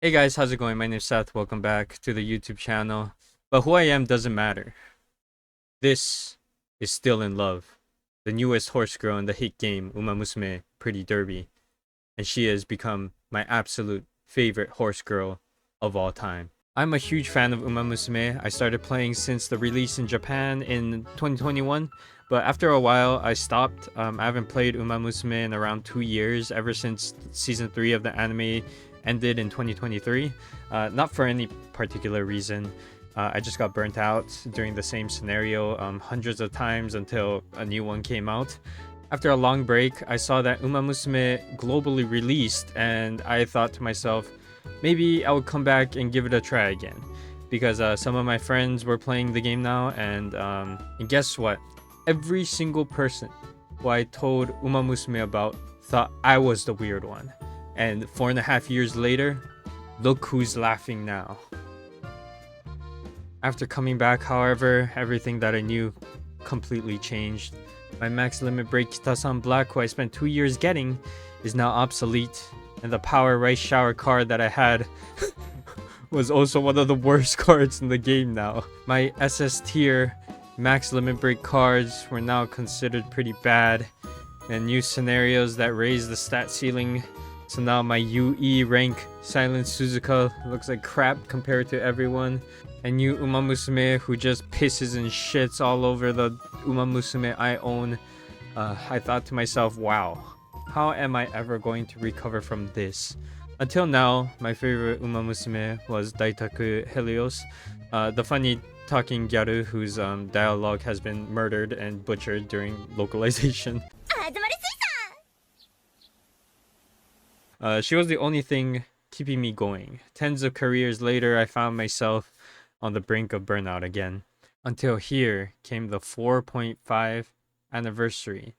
Hey guys, how's it going? My name's Seth. Welcome back to the YouTube channel. But who I am doesn't matter. This is Still in Love, the newest horse girl in the hit game Uma Musume Pretty Derby, and she has become my absolute favorite horse girl of all time. I'm a huge fan of Uma Musume. I started playing since the release in Japan in 2021, but after a while I stopped. I haven't played Uma Musume in around 2 years, ever since season 3 of the anime ended in 2023. Not for any particular reason. I just got burnt out during the same scenario hundreds of times until a new one came out. After a long break, I saw that Uma Musume globally released, and I thought to myself, maybe I would come back and give it a try again. Because some of my friends were playing the game now, and guess what? Every single person who I told Uma Musume about thought I was the weird one. And 4.5 years later, look who's laughing now. After coming back, however, everything that I knew completely changed. My max limit break Kitasan Black, who I spent 2 years getting, is now obsolete. And the Power Rice Shower card that I had was also one of the worst cards in the game now. My SS tier max limit break cards were now considered pretty bad. And new scenarios that raised the stat ceiling. So now my UE rank Silent Suzuka looks like crap compared to everyone. And new Uma Musume who just pisses and shits all over the Uma Musume I own. I thought to myself, wow, how am I ever going to recover from this? Until now, my favorite Uma Musume was Daitaku Helios, the funny talking gyaru whose dialogue has been murdered and butchered during localization. She was the only thing keeping me going. Tens of careers later, I found myself on the brink of burnout again. Until here came the 4.5 anniversary.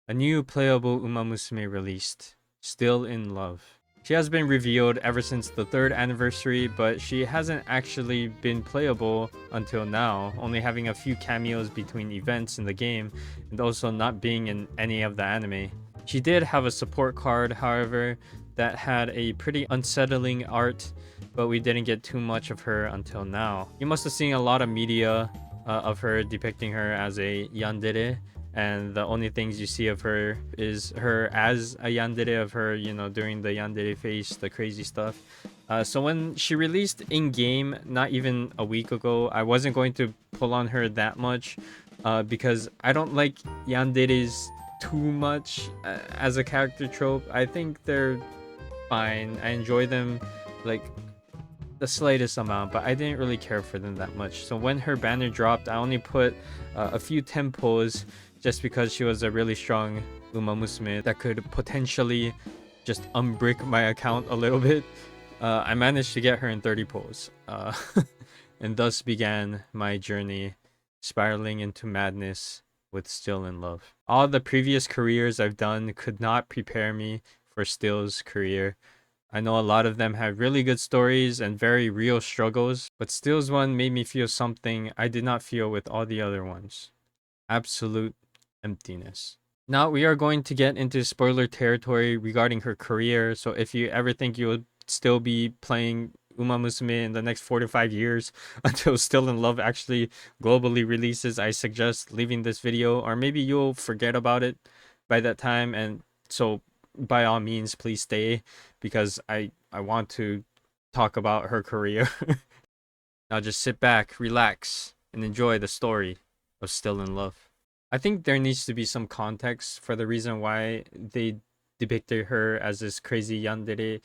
A new playable Uma Musume released, Still in Love. She has been revealed ever since the 3rd anniversary, but she hasn't actually been playable until now, only having a few cameos between events in the game and also not being in any of the anime. She did have a support card, however, that had a pretty unsettling art, but we didn't get too much of her until now. You must have seen a lot of media of her depicting her as a yandere, and the only things you see of her is her as a yandere, of her, you know, during the yandere phase, the crazy stuff. So when she released in-game, not even a week ago, I wasn't going to pull on her that much because I don't like yanderes too much as a character trope. I think they're fine. I enjoy them like the slightest amount, but I didn't really care for them that much. So when her banner dropped, I only put a few tempos just because she was a really strong Uma Musume that could potentially just unbrick my account a little bit. I managed to get her in 30 pulls, and thus began my journey spiraling into madness with Still in Love. All the previous careers I've done could not prepare me for Still's career. I know a lot of them have really good stories and very real struggles, but Still's one made me feel something I did not feel with all the other ones. Absolute emptiness. Now we are going to get into spoiler territory regarding her career, so if you ever think you will still be playing Uma Musume in the next 4 to 5 years until Still in Love actually globally releases, I suggest leaving this video, or maybe you'll forget about it by that time, and so by all means please stay, because I want to talk about her career. Now just sit back, relax, and enjoy the story of Still in Love. I think there needs to be some context for the reason why they depicted her as this crazy yandere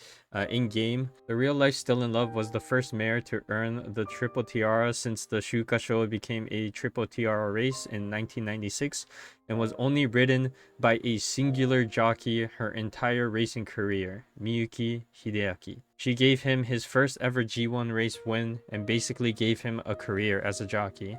in-game. The real life Still in Love was the first mare to earn the triple tiara since the Shuka show became a triple tiara race in 1996, and was only ridden by a singular jockey her entire racing career, Miyuki Hideaki. She gave him his first ever G1 race win and basically gave him a career as a jockey.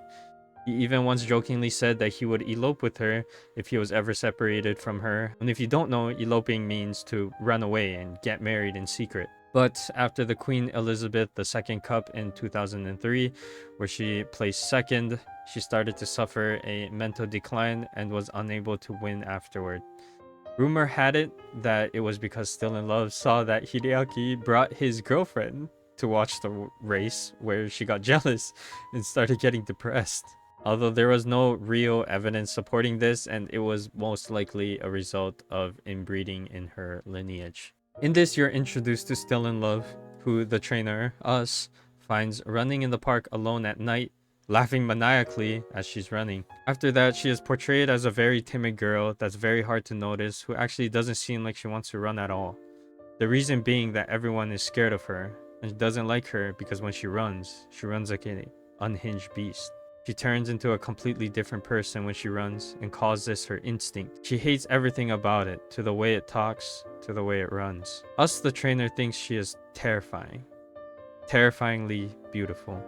He even once jokingly said that he would elope with her if he was ever separated from her. And if you don't know, eloping means to run away and get married in secret. But after the Queen Elizabeth II Cup in 2003, where she placed second, she started to suffer a mental decline and was unable to win afterward. Rumor had it that it was because Still in Love saw that Hideaki brought his girlfriend to watch the race, where she got jealous and started getting depressed. Although there was no real evidence supporting this, and it was most likely a result of inbreeding in her lineage. In this, you're introduced to Still in Love, who the trainer, us, finds running in the park alone at night, laughing maniacally as she's running. After that, she is portrayed as a very timid girl that's very hard to notice, who actually doesn't seem like she wants to run at all. The reason being that everyone is scared of her and doesn't like her because when she runs like an unhinged beast. She turns into a completely different person when she runs and calls this her instinct. She hates everything about it, to the way it talks, to the way it runs. Us, the trainer, thinks she is terrifying. Terrifyingly beautiful.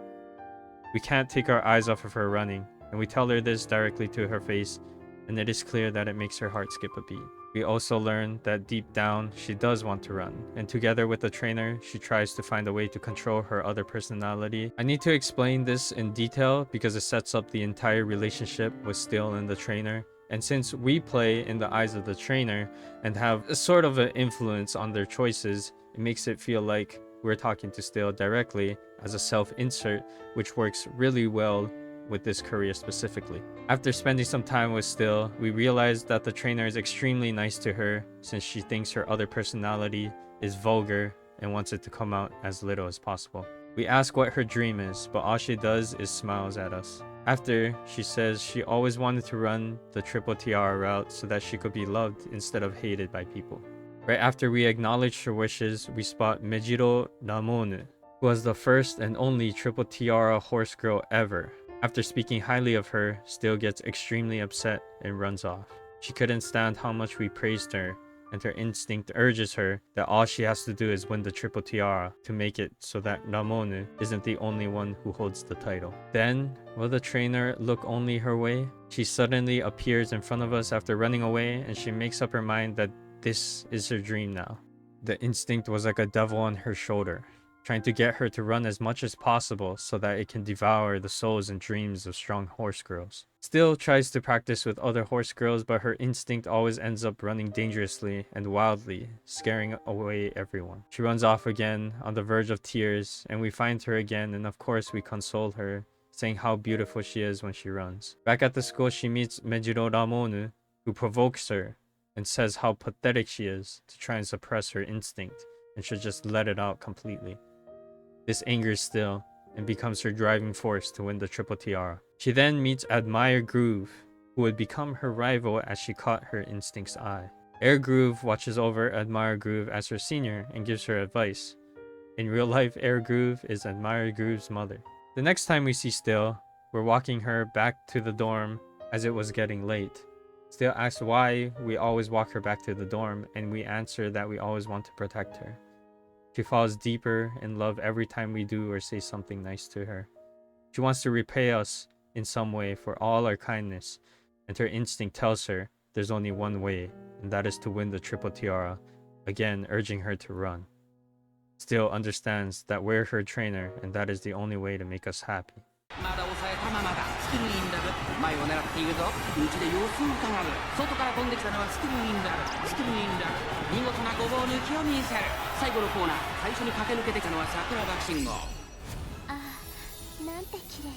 We can't take our eyes off of her running, and we tell her this directly to her face, and it is clear that it makes her heart skip a beat. We also learn that deep down, she does want to run, and together with the trainer, she tries to find a way to control her other personality. I need to explain this in detail because it sets up the entire relationship with Still and the trainer. And since we play in the eyes of the trainer and have a sort of an influence on their choices, it makes it feel like we're talking to Still directly as a self-insert, which works really well with this career specifically. After spending some time with Still, we realize that the trainer is extremely nice to her since she thinks her other personality is vulgar and wants it to come out as little as possible. We ask what her dream is, but all she does is smiles at us. After, she says she always wanted to run the triple tiara route so that she could be loved instead of hated by people. Right after we acknowledge her wishes, we spot Mejiro Ramonu, who was the first and only triple tiara horse girl ever. After speaking highly of her, Still gets extremely upset and runs off. She couldn't stand how much we praised her, and her instinct urges her that all she has to do is win the triple tiara to make it so that Ramonu isn't the only one who holds the title. Then, will the trainer look only her way? She suddenly appears in front of us after running away, and she makes up her mind that this is her dream now. The instinct was like a devil on her shoulder, trying to get her to run as much as possible so that it can devour the souls and dreams of strong horse girls. Still tries to practice with other horse girls, but her instinct always ends up running dangerously and wildly, scaring away everyone. She runs off again, on the verge of tears, and we find her again, and of course we console her, saying how beautiful she is when she runs. Back at the school, she meets Mejiro Ramonu, who provokes her and says how pathetic she is to try and suppress her instinct and should just let it out completely. This angers Still and becomes her driving force to win the triple tiara. She then meets Admire Groove, who would become her rival as she caught her instinct's eye. Air Groove watches over Admire Groove as her senior and gives her advice. In real life, Air Groove is Admire Groove's mother. The next time we see Still, we're walking her back to the dorm as it was getting late. Still asks why we always walk her back to the dorm, and we answer that we always want to protect her. She falls deeper in love every time we do or say something nice to her. She wants to repay us in some way for all our kindness, and her instinct tells her there's only one way, and that is to win the triple tiara, again urging her to run. Still understands that we're her trainer, and that is the only way to make us happy. まだ抑えたままだスティルインラブ前を狙っているぞ内で様子を伺う外から飛んできたのはスティルインラブスティルインラブ見事なごぼう抜きを見せる最後のコーナー最初に駆け抜けてきたのは桜爆信号ああなんて綺麗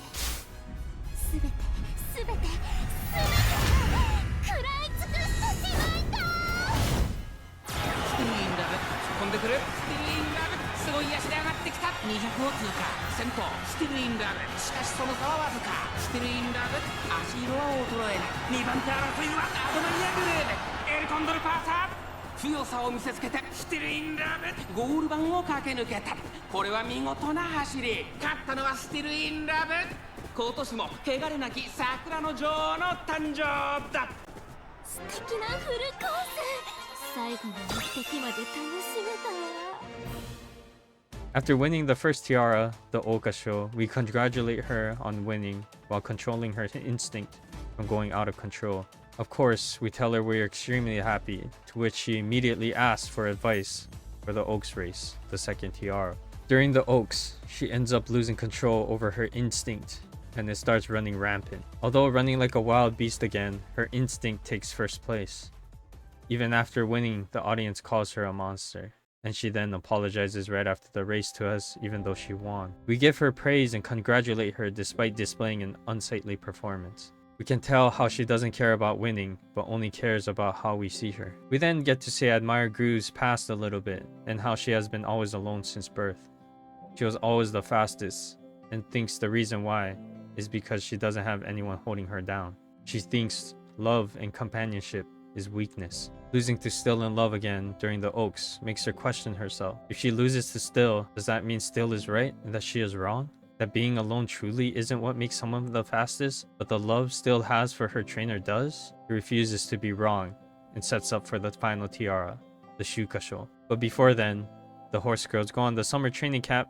すべてすべてすべて食らい尽くしてしまいたスティルインラブ突っ込んでくるスティルインラブすごい足で上がってきた200を通過先頭スティルインラブしかしその差はわずかスティルインラブ足色は衰えない2番手争いはアドマイアグルーブエルコンドルパーサー強さを見せつけてスティルインラブゴール板を駆け抜けたこれは見事な走り勝ったのはスティルインラブ今年も汚れなき桜の女王の誕生だ素敵なフルコース最後の目的まで楽しめたわ After winning the first tiara, the Okasho, we congratulate her on winning while controlling her instinct from going out of control. Of course, we tell her we're extremely happy, to which she immediately asks for advice for the Oaks race, the second tiara. During the Oaks, she ends up losing control over her instinct and it starts running rampant. Although running like a wild beast again, her instinct takes first place. Even after winning, the audience calls her a monster. And she then apologizes right after the race to us, even though she won. We give her praise and congratulate her despite displaying an unsightly performance. We can tell how she doesn't care about winning, but only cares about how we see her. We then get to admire Groove's past a little bit, and how she has been always alone since birth. She was always the fastest, and thinks the reason why is because she doesn't have anyone holding her down. She thinks love and companionship is weakness. Losing to Still in love again during the Oaks makes her question herself. If she loses to Still, does that mean Still is right and that she is wrong? That being alone truly isn't what makes someone the fastest, but the love Still has for her trainer does? He refuses to be wrong and sets up for the final tiara, the Shukasho. But before then, the horse girls go on the summer training camp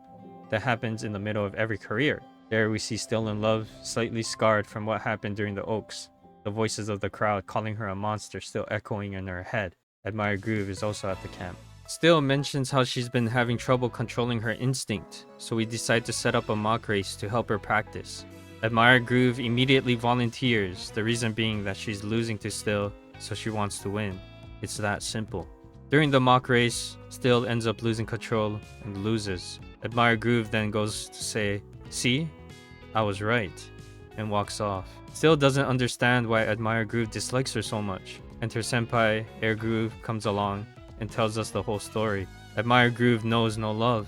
that happens in the middle of every career. There we see Still in love, slightly scarred from what happened during the Oaks. The voices of the crowd calling her a monster still echoing in her head. Admire Groove is also at the camp. Still mentions how she's been having trouble controlling her instinct, so we decide to set up a mock race to help her practice. Admire Groove immediately volunteers, the reason being that she's losing to Still, so she wants to win. It's that simple. During the mock race, Still ends up losing control and loses. Admire Groove then goes to say, "See? I was right," and walks off. Still doesn't understand why Admire Groove dislikes her so much. Enter Senpai, Air Groove, comes along and tells us the whole story. Admire Groove knows no love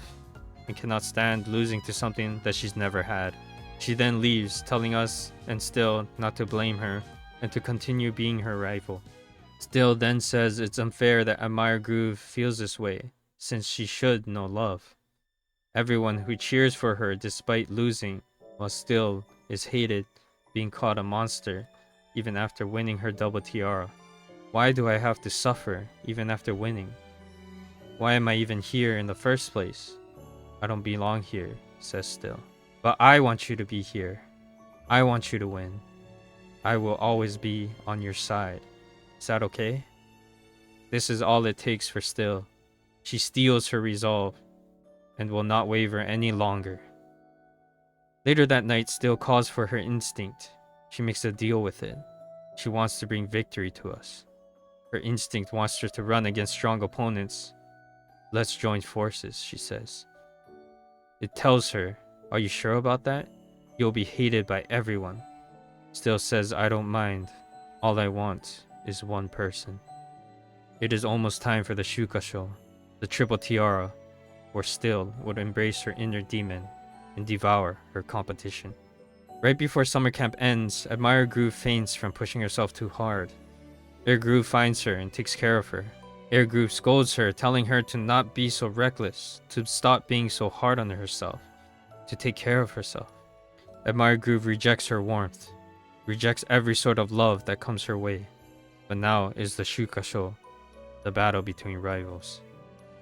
and cannot stand losing to something that she's never had. She then leaves, telling us and Still not to blame her and to continue being her rival. Still then says it's unfair that Admire Groove feels this way, since she should know love. Everyone who cheers for her despite losing, while Still is hated, being called a monster, even after winning her double tiara. Why do I have to suffer, even after winning? Why am I even here in the first place? I don't belong here, says Still. But I want you to be here. I want you to win. I will always be on your side. Is that okay? This is all it takes for Still. She steels her resolve and will not waver any longer. Later that night, Still calls for her instinct. She makes a deal with it. She wants to bring victory to us. Her instinct wants her to run against strong opponents. Let's join forces, she says. It tells her, are you sure about that? You'll be hated by everyone. Still says, I don't mind. All I want is one person. It is almost time for the Shukasho, the triple tiara, where Still would embrace her inner demon and devour her competition. Right before summer camp ends, Admire Groove faints from pushing herself too hard. Air Groove finds her and takes care of her. Air Groove scolds her, telling her to not be so reckless, to stop being so hard on herself, to take care of herself. Admire Groove rejects her warmth, rejects every sort of love that comes her way. But now is the Shukasho, the battle between rivals.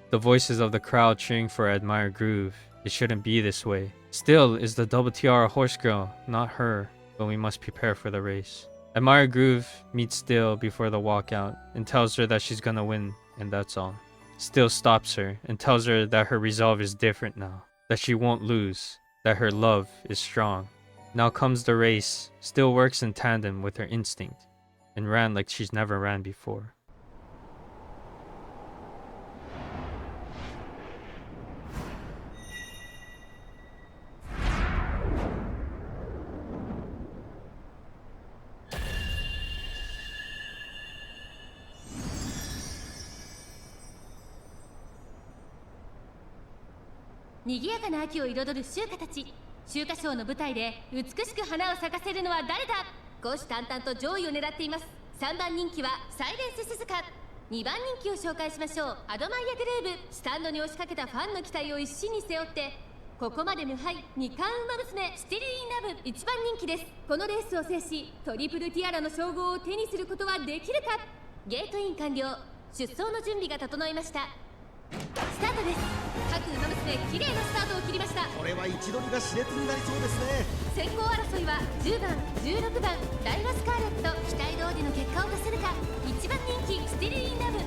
The voices of the crowd cheering for Admire Groove. It shouldn't be this way. Still is the double tiara horse girl, not her, but we must prepare for the race. Admire Groove meets Still before the walkout and tells her that she's gonna win, and that's all. Still stops her and tells her that her resolve is different now, that she won't lose, that her love is strong. Now comes the race. Still works in tandem with her instinct and ran like she's never ran before.賑やかな秋を彩る秋夏たち。秋夏賞の舞台で美しく花を咲かせるのは誰だ。虎視眈々と上位を狙っています。3番人気はサイレンス鈴鹿。2番人気を紹介しましょう。アドマイアグルーブ。スタンドに押しかけたファンの期待を一身に背負ってここまで無敗2冠馬娘スティルインラブ1番人気です。このレースを制しトリプルティアラの称号を手にすることはできるか。ゲートイン完了。出走の準備が整いました。スタートです。各馬娘綺麗なスタートを切りました。これは位置取りが熾烈になりそうですね。先行争いは10番16番ダイワスカーレット。期待通りの結果を出せるか。1番人気スティルインラブ。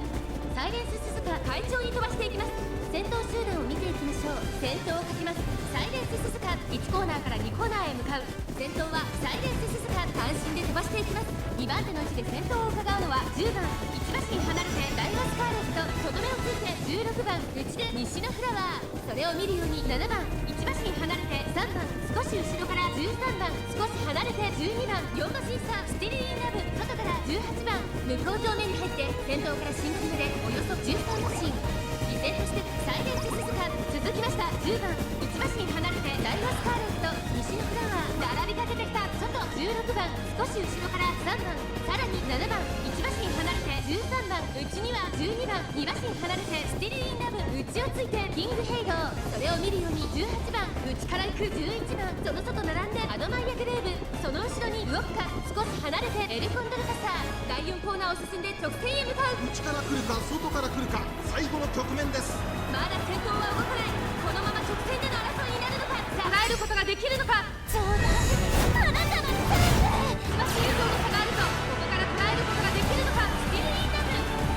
サイレンス鈴鹿快調に飛ばしていきます。先頭集団を見ていきましょう。先頭をかけますサイレンス鈴鹿。1コーナーから2コーナーへ向かう。先頭はサイレンス鈴鹿。単身で飛ばしていきます。2番手の位置で先頭を伺うのは10番1馬身離れてダイワスカーレット。とどめをついて16番内で西のフラワー。それを見るように7番1馬身離れて3番少し後ろから13番少し離れて12番4馬身差スティリー・イン・ラブ。外から18番向こう正面に入って先頭から新組でおよそ13馬身。依然としてサイレンス鈴鹿。続きました10番1馬身離れてダイワスカーレット西のフラワー。並びかけてきた外16番少し後ろから3番さらに7番1馬身離れて13番内には12番2馬身離れてスティリー・イン・ラブ。内をついてキング・ヘイロー。それを見るように18番内から行く11番その外並んでアドマイヤグレーブ。その後ろにウォッカ。少し離れてエルコンドルカサー。第4コーナーを進んで直線へ向かう。内から来るか外から来るか、最後の局面です。まだ先頭は動かない。このまま直線での争いになるのか。捉えることができるのか。ちょうだいあなたのタイム。今シールドの差があるとここから捉えることができるのか。スティリー・イン・ラブ。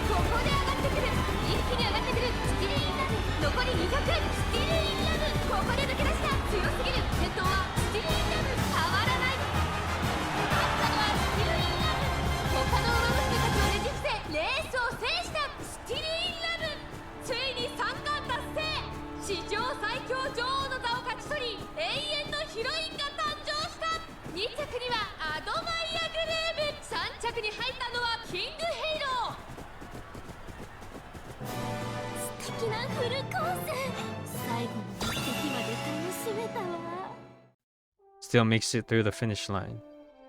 ここで上がってくる。一気に上がってくるスティリー・イン・ラブ。残り200スティリー・イン・ラブ。ここで抜け出した。強すぎる。先頭はスティリー・イン・ラブ。変わらない。勝ったのはスティリー・イン・ラブ。他の馬娘たちをねじ伏せレースを制したスティリー・イン・ラブ。ついに3冠達成。史上最強女王の座を勝ち取り永遠のヒロインが誕生した。2着にはアドマイヤグレーブ。3着に入ったのはキング・ヘイロー。素敵なフルコース。最後の一滴まで楽しめたわ。 Still makes it through the finish line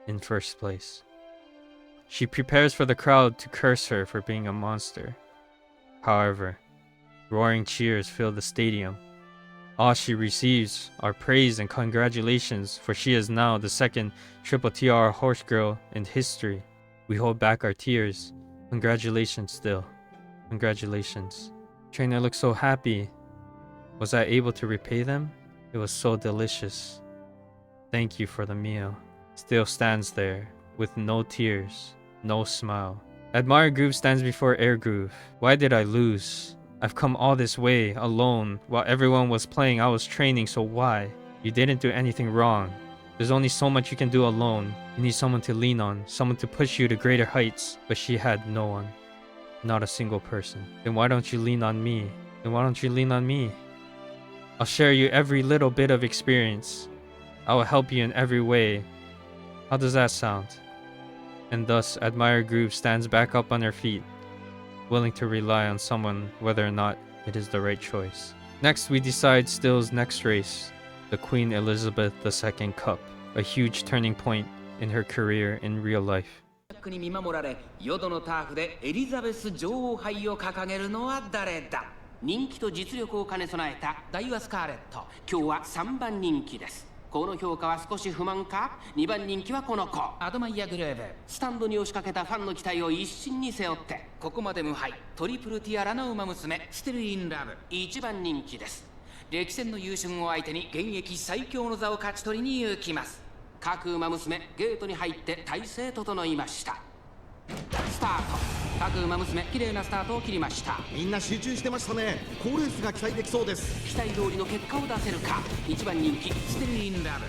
in first place. She prepares for the crowd to curse her for being a monster. However, roaring cheers fill the stadium. All she receives are praise and congratulations, for she is now the second triple tiara horse girl in history. We hold back our tears. Congratulations still. Congratulations. Trainer looks so happy. Was I able to repay them? It was so delicious. Thank you for the meal. Still stands there, with no tears, no smile. Admire Groove stands before Air Groove. Why did I lose? I've come all this way, alone. While everyone was playing, I was training, so why? You didn't do anything wrong. There's only so much you can do alone. You need someone to lean on, someone to push you to greater heights. But she had no one. Not a single person. Then why don't you lean on me? Then why don't you lean on me? I'll share you every little bit of experience. I will help you in every way. How does that sound? And thus, Admire Groove stands back up on her feet, willing to rely on someone whether or not it is the right choice. Next, we decide Still's next race, the Queen Elizabeth II Cup, a huge turning point in her career in real life. に見守られ、淀のターフでエリザベス女王杯を掲げるのは誰だ。人気と実力を兼ね備えたダイワスカーレット。今日は3番人気です。この評価は少し不満か。2番人気はこの子アドマイヤグレーブ。スタンドに押しかけたファンの期待を一身に背負ってここまで無敗トリプルティアラの馬娘ステルインラブ。1番人気です。歴戦の優秀を相手に現役最強の座を勝ち取りに行きます。各馬娘ゲートに入って体勢整いました。スタート。各馬娘綺麗なスタートを切りました。みんな集中してましたね。好レースが期待できそうです。期待通りの結果を出せるか。1番人気ステルインラブ。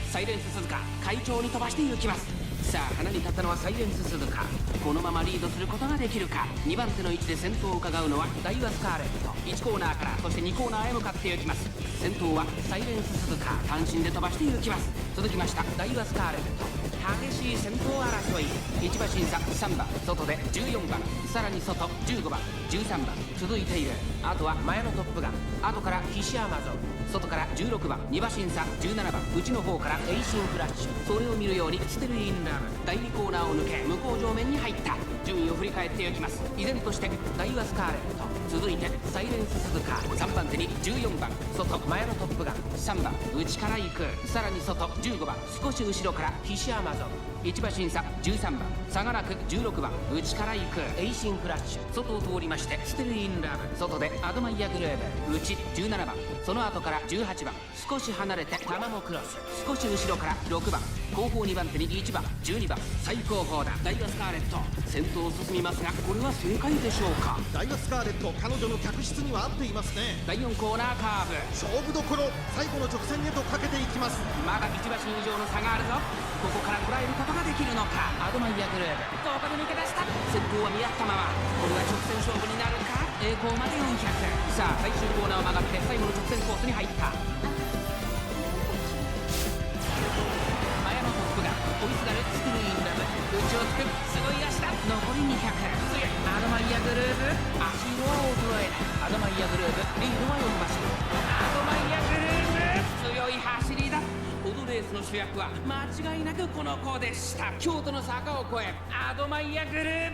サイレンス鈴鹿快調に飛ばしていきます。さあ花に立ったのはサイレンス鈴鹿。このままリードすることができるか。2番手の位置で先頭を伺うのはダイワスカーレット。1コーナーからそして2コーナーへ向かっていきます。先頭はサイレンス鈴鹿単身で飛ばしていきます。続きましたダイワスカーレット。激しい先頭争い。1馬審査3番外で14番さらに外15番13番続いている。あとは前のトップガン。後から岸アマゾン。外から16番2馬審査17番内の方からエイシンフラッシュ。それを見るようにステルインラブ。第2コーナーを抜け向こう上面に入った。順位を振り返っていきます。依然としてダイワスカーレット。続いてサイレンス鈴鹿。3番手に14番外前のトップガン。3番内から行く。さらに外15番少し後ろから岸アマゾン。1馬審査13番差がなく16番内から行くエイシンフラッシュ。外を通りましてステルインラブ。外でアドマイヤグレーブ。内17番その後から18番少し離れてタマモクロス。少し後ろから6番後方2番手に1番12番最後方だダイワスカーレット。先頭を進みますがこれは正解でしょうか。ダイワスカーレット彼女の客室には合っていますね。第4コーナーカーブ、勝負どころ、最後の直線へとかけていきます。まだ1馬身以上の差があるぞ。ここから捉えることができるのか。アドマイヤグルーブ、ここで抜け出した。先頭は見合ったまま、これは直線勝負になるか。栄光まで400。さあ最終コーナーを曲がって最後の直線コースに入った。マヤのトップが追いすがるスクリーンラブ、内をつくすごい足だ。残り200。強いアドマイヤグルーブ、足色は衰えない。アドマイヤグルーブ、リードは4馬身。アドマイヤグルーブ、強い走りだ。このレースの主役は間違いなくこの子でした。京都の坂を越えアドマイヤグルー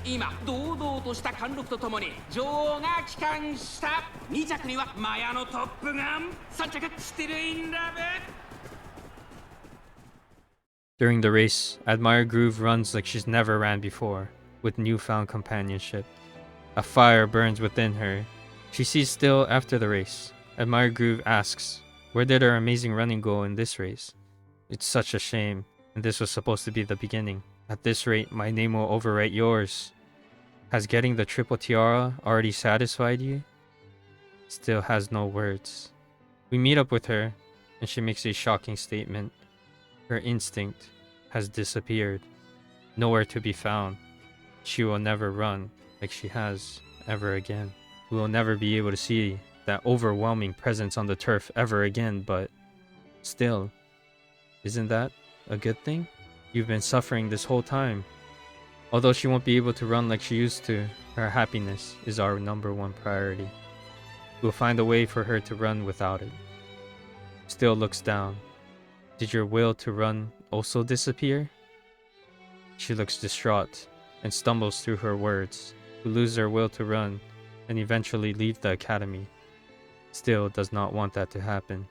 ブ、今堂々とした貫禄とともに女王が帰還した。2着にはマヤのトップガン、3着スティルインラブ。 During the race, Admire Groove runs like she's never ran before, with newfound companionship. A fire burns within her. She sees Still after the race. Admire Groove asks, where did her amazing running go in this race? It's such a shame, and this was supposed to be the beginning. At this rate, my name will overwrite yours. Has getting the triple tiara already satisfied you? Still has no words. We meet up with her, and she makes a shocking statement. Her instinct has disappeared, nowhere to be found. She will never run like she has ever again. We will never be able to see that overwhelming presence on the turf ever again, but still, isn't that a good thing? You've been suffering this whole time. Although she won't be able to run like she used to, her happiness is our #1 priority. We'll find a way for her to run without it. Still looks down. Did your will to run also disappear? She looks distraught and stumbles through her words. We lose our will to run and eventually leave the academy. Still does not want that to happen.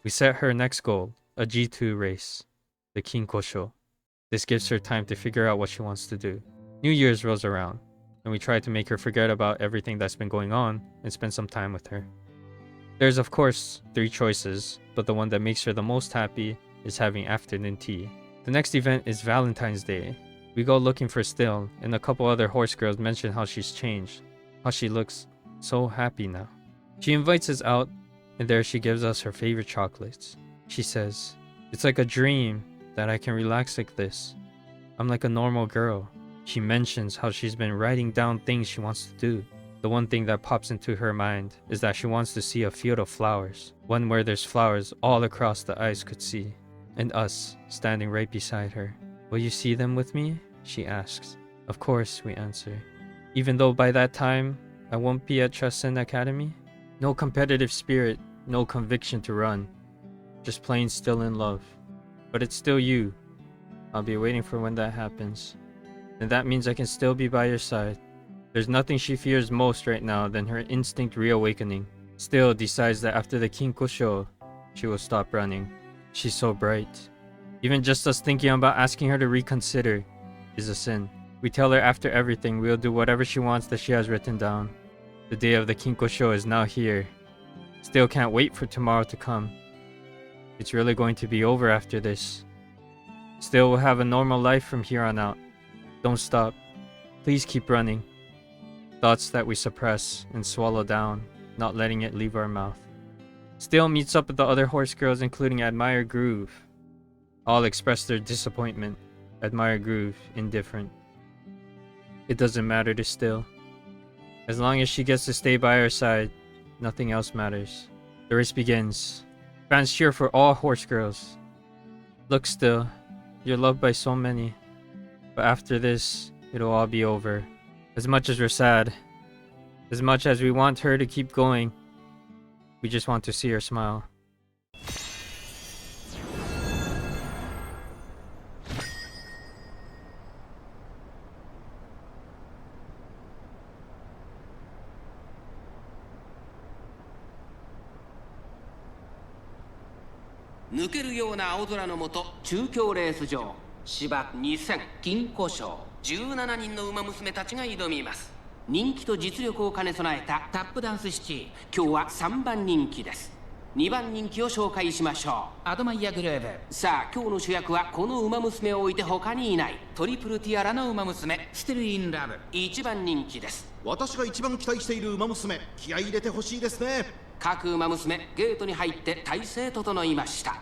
We set her next goal, a G2 race, the Kinkosho. This gives her time to figure out what she wants to do. New Year's rolls around, and we try to make her forget about everything that's been going on and spend some time with her. There's of course 3 choices, but the one that makes her the most happy is having afternoon tea. The next event is Valentine's Day. We go looking for Still, and a couple other horse girls mention how she's changed, how she looks so happy now. She invites us out, and there she gives us her favorite chocolates. She says, "It's like a dream that I can relax like this. I'm like a normal girl." She mentions how she's been writing down things she wants to do. The one thing that pops into her mind is that she wants to see a field of flowers, one where there's flowers all across the eyes could see, and us standing right beside her. "Will you see them with me?" she asks. "Of course," we answer. Even though by that time, I won't be at Trasen Academy. No competitive spirit, no conviction to run. Just plain still in love. But it's still you. I'll be waiting for when that happens. And that means I can still be by your side. There's nothing she fears most right now than her instinct reawakening. Still decides that after the Kinkosho, she will stop running. She's so bright. Even just us thinking about asking her to reconsider is a sin. We tell her after everything we'll do whatever she wants that she has written down. The day of the Kinkosho is now here. Still can't wait for tomorrow to come. It's really going to be over after this. Still will have a normal life from here on out. Don't stop. Please keep running. Thoughts that we suppress and swallow down, not letting it leave our mouth. Still meets up with the other horse girls, including Admire Groove. All express their disappointment. Admire Groove indifferent. It doesn't matter to Still. As long as she gets to stay by our side, nothing else matters. The race begins. Fans cheer for all horse girls. Look, Still, you're loved by so many. But after this, it'll all be over. As much as we're sad, as much as we want her to keep going, we just want to see her smile.「抜けるような青空の下、中京レース場芝2000金庫賞17人の馬娘たちが挑みます。人気と実力を兼ね備えたタップダンスシティ、今日は3番人気です。2番人気を紹介しましょう。アドマイヤグルーブ。さあ今日の主役はこの馬娘を置いて他にいないトリプルティアラの馬娘ステルインラブ。1番人気です。私が一番期待している馬娘、気合い入れてほしいですね。各馬娘ゲートに入って体勢整いました。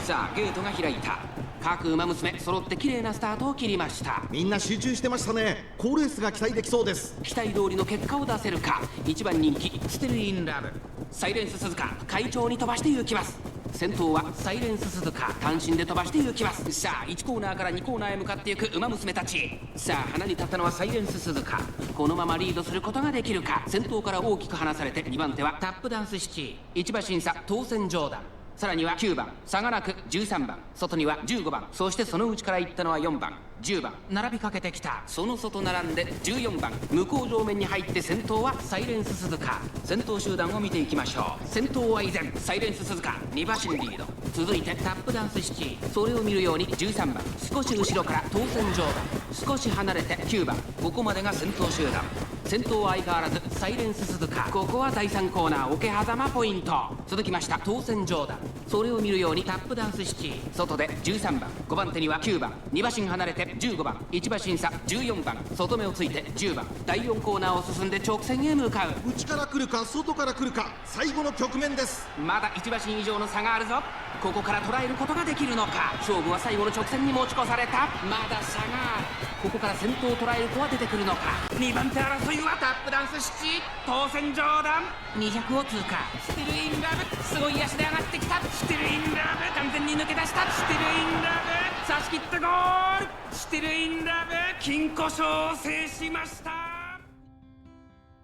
さあゲートが開いた。各馬娘揃って綺麗なスタートを切りました。みんな集中してましたね。好レースが期待できそうです。期待通りの結果を出せるか。1番人気ステルインラブ、サイレンス鈴鹿快調に飛ばして行きます。先頭はサイレンス鈴鹿単身で飛ばして行きます。さあ1コーナーから2コーナーへ向かっていく馬娘たち。さあ花に立ったのはサイレンス鈴鹿。このままリードすることができるか。先頭から大きく離されて2番手はタップダンスシティ、1馬審査当選上段、さらには9番差がなく13番、外には15番、そしてその内から行ったのは4番10番、並びかけてきた。その外並んで14番、向こう上面に入って先頭はサイレンス鈴鹿。先頭集団を見ていきましょう。先頭は依然サイレンス鈴鹿2馬身リード、続いてタップダンスシティ、それを見るように13番、少し後ろから当選上段、少し離れて9番、ここまでが先頭集団。先頭は相変わらずサイレンス鈴鹿。ここは第3コーナー桶狭間ポイント。続きました当選上段、それを見るようにタップダンスシティ、外で13番、5番手には9番、2馬身離れて15番、1馬身差14番、外目をついて10番、第4コーナーを進んで直線へ向かう。内から来るか外から来るか、最後の局面です。まだ1馬身以上の差があるぞ。ここから捉えることができるのか。勝負は最後の直線に持ち越された。まだ差がある。ここから先頭を捉える子は出てくるのか。2番手争いはタップダンスシティ当選上段、200を通過。ステルインラブすごい足で上がってきた。ステルインラブ完全に抜け出した。ステルインラブ差し切ってゴール。ステルインラブ金庫賞を制しました。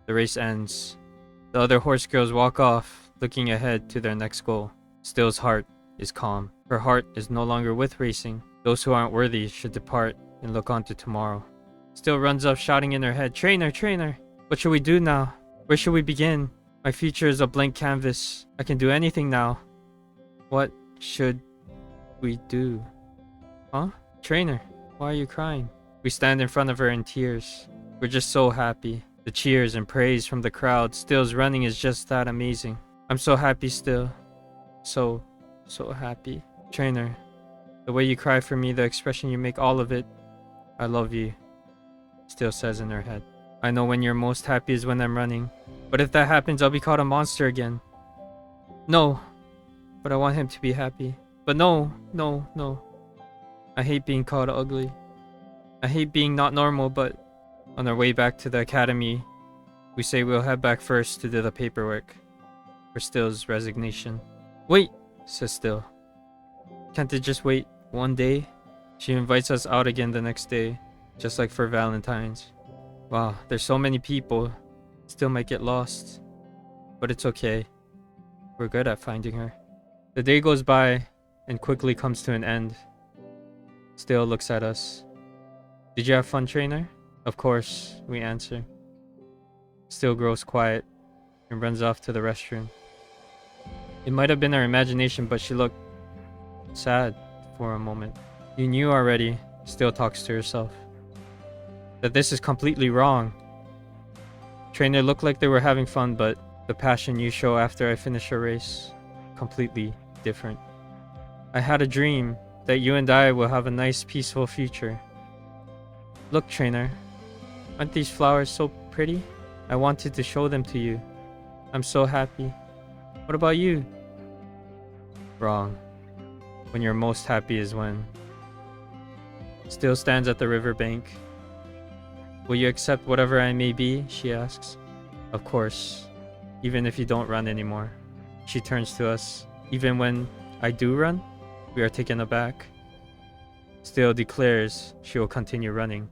The race ends. The other horse girls walk off, looking ahead to their next goal. Still's heart is calm. Her heart is no longer with racing. Those who aren't worthy should depart and look on to tomorrow. Still runs up, shouting in her head, "Trainer, trainer! What should we do now? Where should we begin? My future is a blank canvas. I can do anything now. What should we do?" Huh? Trainer, why are you crying? We stand in front of her in tears. We're just so happy. The cheers and praise from the crowd. Still's running is just that amazing. I'm so happy still. So happy. Trainer, the way you cry for me, the expression you make, all of it. I love you. Still says in her head. I know when you're most happy is when I'm running. But if that happens, I'll be called a monster again. No. But I want him to be happy. But no. I hate being called ugly. I hate being not normal, but on our way back to the academy, we say we'll head back first to do the paperwork for Still's resignation. Wait, says Still. Can't it just wait one day? She invites us out again the next day, just like for Valentine's. Wow, there's so many people. Still might get lost. But it's okay. We're good at finding her. The day goes by and quickly comes to an end. Still looks at us. Did you have fun, trainer? Of course, we answer. Still grows quiet and runs off to the restroom. It might have been our imagination, but she looked sad for a moment. You knew already, Still talks to herself, that this is completely wrong. Trainer looked like they were having fun, but the passion you show after I finish a race, completely different. I had a dream that you and I will have a nice, peaceful future. Look, trainer, aren't these flowers so pretty? I wanted to show them to you. I'm so happy. What about you? Wrong. When you're most happy is when. Still stands at the riverbank. Will you accept whatever I may be? She asks. Of course, even if you don't run anymore. She turns to us. Even when I do run? We are taken aback. Still declares she will continue running.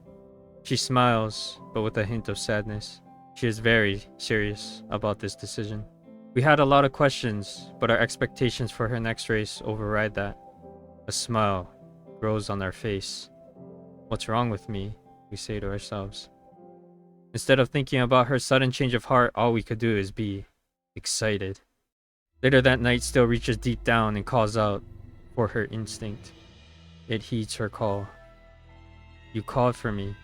She smiles, but with a hint of sadness. She is very serious about this decision. We had a lot of questions, but our expectations for her next race override that. A smile grows on our face. What's wrong with me? We say to ourselves. Instead of thinking about her sudden change of heart, all we could do is be excited. Later that night, Still reaches deep down and calls out for her instinct. It heeds her call. You called for me.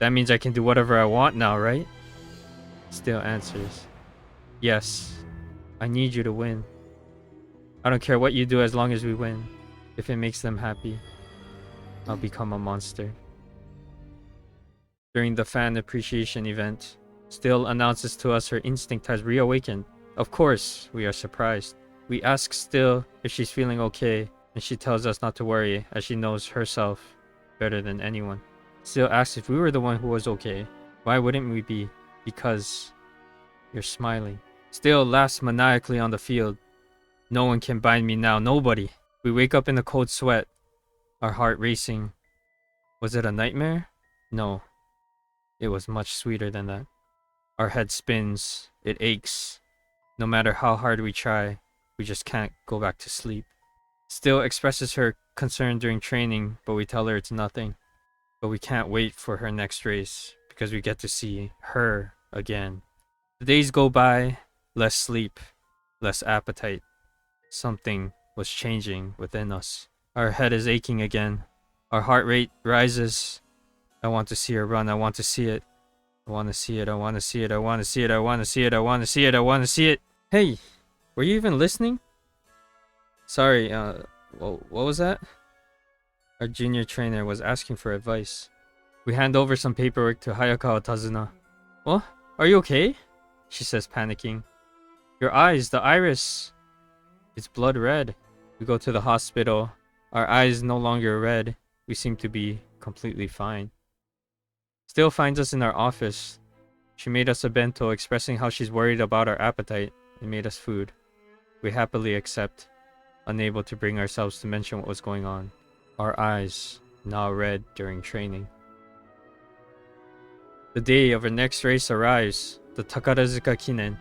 That means I can do whatever I want now, right? Still answers. Yes, I need you to win. I don't care what you do as long as we win. If it makes them happy, I'll become a monster. During the fan appreciation event, Still announces to us her instinct has reawakened. Of course, we are surprised. We ask Still if she's feeling okay, and she tells us not to worry as she knows herself better than anyone. Still asks if we were the one who was okay. Why wouldn't we be? Because you're smiling. Still laughs maniacally on the field. No one can bind me now, nobody. We wake up in a cold sweat, our heart racing. Was it a nightmare? No. It was much sweeter than that. Our head spins, it aches. No matter how hard we try, we just can't go back to sleep. Still expresses her concern during training, but we tell her it's nothing. But we can't wait for her next race because we get to see her again. The days go by, less sleep, less appetite. Something was changing within us. Our head is aching again. Our heart rate rises. I want to see her run. I want to see it. I want to see it. I want to see it. I want to see it. I want to see it. I want to see it. I want to see it. Hey, were you even listening? Sorry, what was that? Our junior trainer was asking for advice. We hand over some paperwork to Hayakawa Tazuna. What? Are you okay? She says, panicking. Your eyes, the iris. It's blood red. We go to the hospital. Our eyes no longer red. We seem to be completely fine. Still finds us in our office. She made us a bento expressing how she's worried about our appetite and made us food. We happily accept, unable to bring ourselves to mention what was going on. Our eyes now red during training. The day of our next race arrives, the Takarazuka Kinen.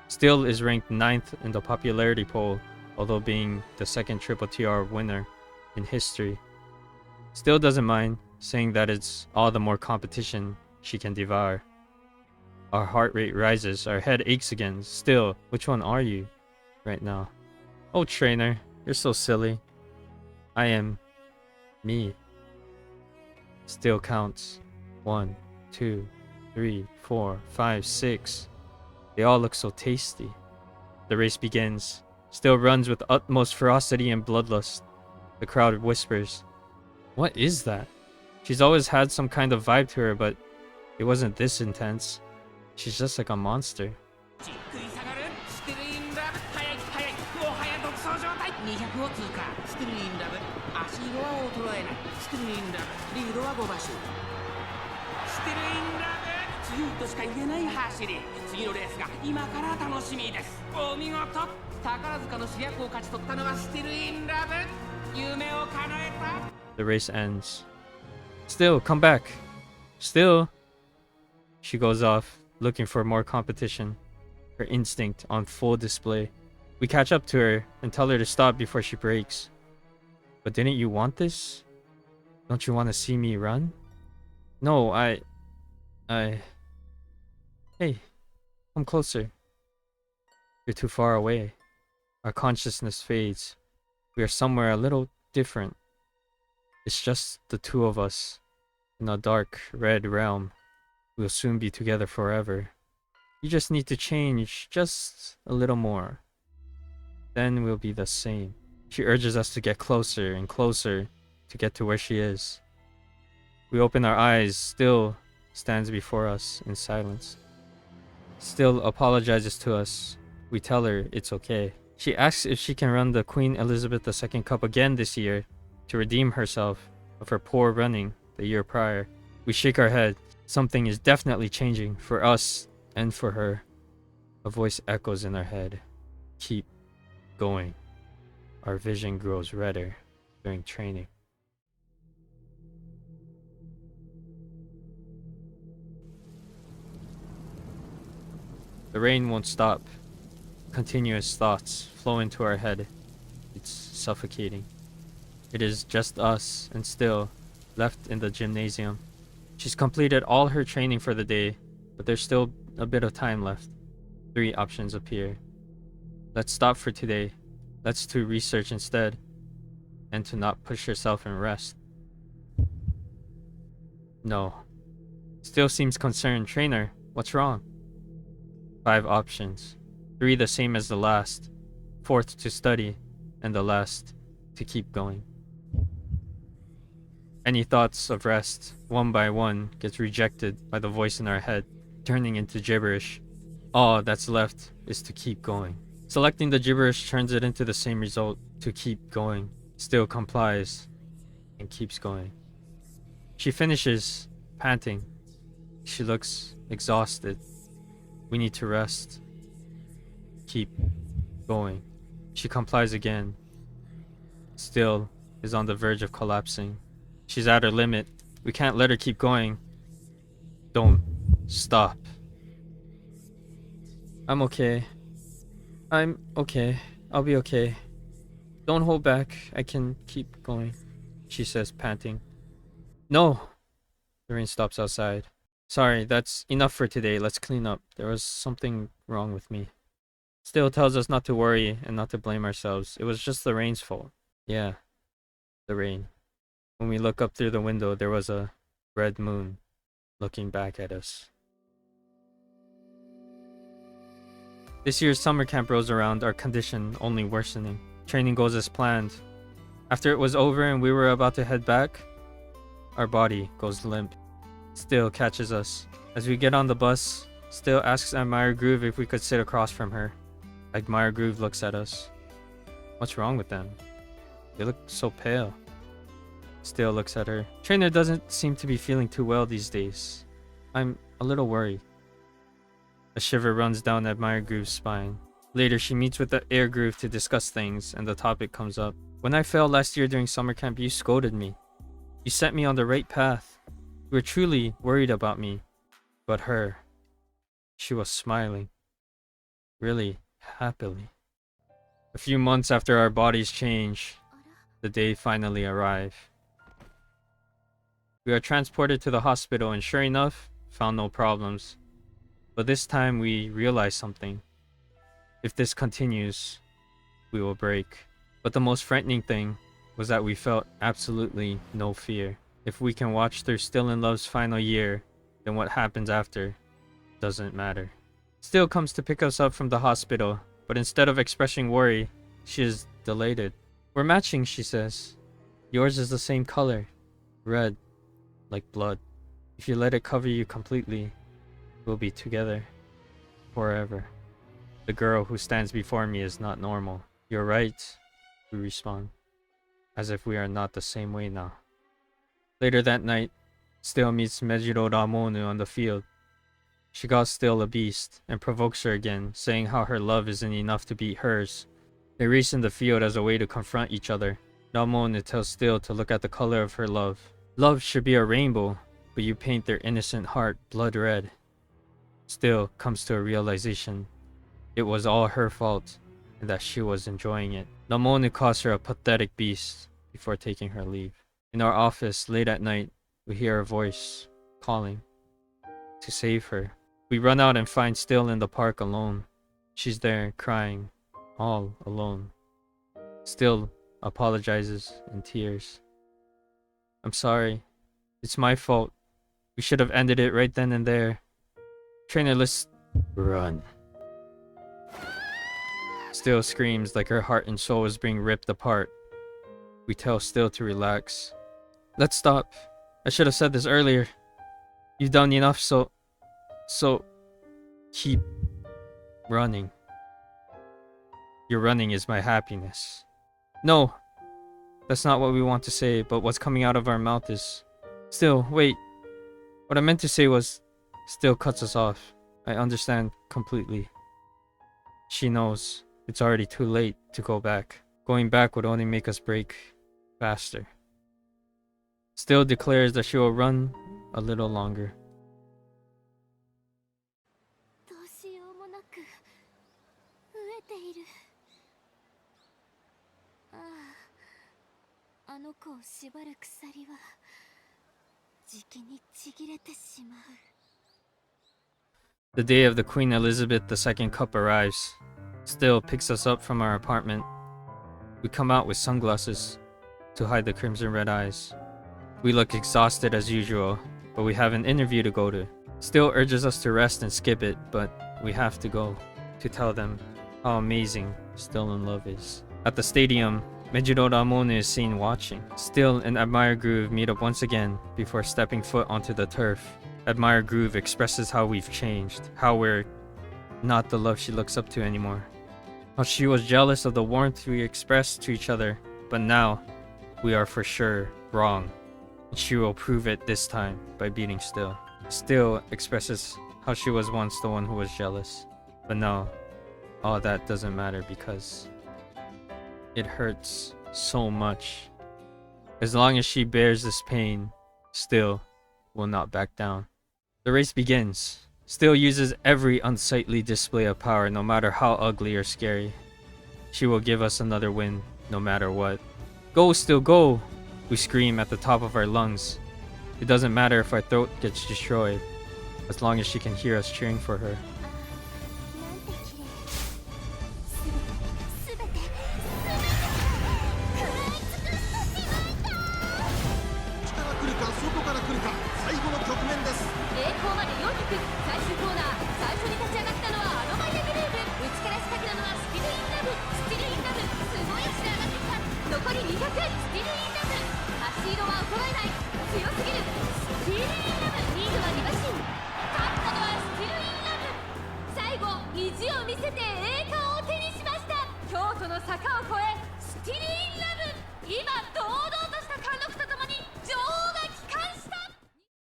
Still is ranked 9th in the popularity poll, although being the second triple tiara winner in history. Still doesn't mind, saying that it's all the more competition she can devour. Our heart rate rises, our head aches again. Still, which one are you right now? Oh, trainer, you're so silly. I am me. Still counts. 1, 2, 3, 4, 5, 6. They all look so tasty. The race begins. Still runs with utmost ferocity and bloodlust. The crowd whispers, "What is that?" She's always had some kind of vibe to her, but it wasn't this intense. She's just like a monster. 200を通過スクリーンラブ足色は衰えないスクリーンラブリードは5馬身スクリーンラブ強いとしか言えない走り次のレースが今から楽しみですお見事宝塚の主役を勝ち取ったのはスティルインラブ夢を叶えた The race ends. Still, come back. Still. She goes off, looking for more competition. Her instinct on full display. We catch up to her and tell her to stop before she breaks. But didn't you want this? Don't you want to see me run? No, I... Hey, come closer. You're too far away. Our consciousness fades. We are somewhere a little different. It's just the two of us in a dark red realm. We'll soon be together forever. You just need to change just a little more. Then we'll be the same. She urges us to get closer and closer to get to where she is. We open our eyes. Still stands before us in silence. Still apologizes to us. We tell her it's okay. She asks if she can run the Queen Elizabeth II Cup again this year to redeem herself of her poor running the year prior. We shake our head. Something is definitely changing for us and for her. A voice echoes in our head. Keep going. Our vision grows redder during training. The rain won't stop. Continuous thoughts flow into our head. It's suffocating. It is just us and Still left in the gymnasium. She's completed all her training for the day, but there's still a bit of time left. 3 options appear. Let's stop for today. Let's do research instead. And to not push yourself and rest. No. Still seems concerned. Trainer, what's wrong? 5 options. 3 the same as the last. 4th to study. And the last to keep going. Any thoughts of rest, one by one, gets rejected by the voice in our head, turning into gibberish. All that's left is to keep going. Selecting the gibberish turns it into the same result, to keep going. Still complies and keeps going. She finishes, panting. She looks exhausted. We need to rest. Keep going. She complies again. Still is on the verge of collapsing. She's at her limit. We can't let her keep going. Don't stop. I'm okay. I'm okay. I'll be okay. Don't hold back. I can keep going, she says, panting. No! The rain stops outside. Sorry, that's enough for today. Let's clean up. There was something wrong with me. Still tells us not to worry and not to blame ourselves. It was just the rain's fault. Yeah, the rain. When we look up through the window, there was a red moon looking back at us. This year's summer camp rolls around, our condition only worsening. Training goes as planned. After it was over and we were about to head back, our body goes limp. Still catches us. As we get on the bus, Still asks Admire Groove if we could sit across from her. Admire Groove looks at us. What's wrong with them? They look so pale. Still looks at her. Trainer doesn't seem to be feeling too well these days. I'm a little worried. A shiver runs down Admire Groove's spine. Later, she meets with the Air Groove to discuss things, and the topic comes up. When I failed last year during summer camp, you scolded me. You set me on the right path. You were truly worried about me. But her, she was smiling. Really happily. A few months after our bodies change, the day finally arrives. We are transported to the hospital and sure enough, found no problems. But this time we realized something. If this continues, we will break. But the most frightening thing was that we felt absolutely no fear. If we can watch through Still in Love's final year, then what happens after doesn't matter. Still comes to pick us up from the hospital, but instead of expressing worry, she is delighted. We're matching, she says. Yours is the same color, red, like blood. If you let it cover you completely, we'll be together forever. The girl who stands before me is not normal. You're right, we respond, as if we are not the same way now. Later that night, Still meets Mejiro Ramonu on the field. She calls Still a beast and provokes her again, saying how her love isn't enough to beat hers. They race in the field as a way to confront each other. Ramonu tells Still to look at the color of her love. Love should be a rainbow, but you paint their innocent heart blood red. Still comes to a realization. It was all her fault, and that she was enjoying it. Ramonu calls her a pathetic beast before taking her leave. In our office, late at night, we hear a voice calling to save her. We run out and find Still in the park alone. She's there, crying, all alone. Still apologizes in tears. I'm sorry. It's my fault. We should have ended it right then and there. Trainer, let's run. Still screams like her heart and soul is being ripped apart. We tell Still to relax. Let's stop. I should have said this earlier. You've done enough, so keep running. Your running is my happiness. No, that's not what we want to say, but what's coming out of our mouth is... Still, wait. What I meant to say was... Still cuts us off. I understand completely. She knows it's already too late to go back. Going back would only make us break faster. Still declares that she will run a little longer. どうしようもなく飢えている。ああ、あの子を縛る鎖はじきにちぎれてしまう。 The day of the Queen Elizabeth II Cup arrives. Still picks us up from our apartment. We come out with sunglasses to hide the crimson red eyes. We look exhausted as usual, but we have an interview to go to. Still urges us to rest and skip it, but we have to go to tell them how amazing Still in Love is. At the stadium, Mejiro Ramone is seen watching. Still and Admire Groove meet up once again before stepping foot onto the turf. Admire Groove expresses how we've changed, how we're not the love she looks up to anymore. How she was jealous of the warmth we expressed to each other, but now we are for sure wrong. And she will prove it this time by beating Still. Still expresses how she was once the one who was jealous, but no, all that doesn't matter because it hurts so much. As long as she bears this pain, Still will not back down. The race begins. Still uses every unsightly display of power, no matter how ugly or scary. She will give us another win, no matter what. Go, Still, go! We scream at the top of our lungs. It doesn't matter if our throat gets destroyed, as long as she can hear us cheering for her.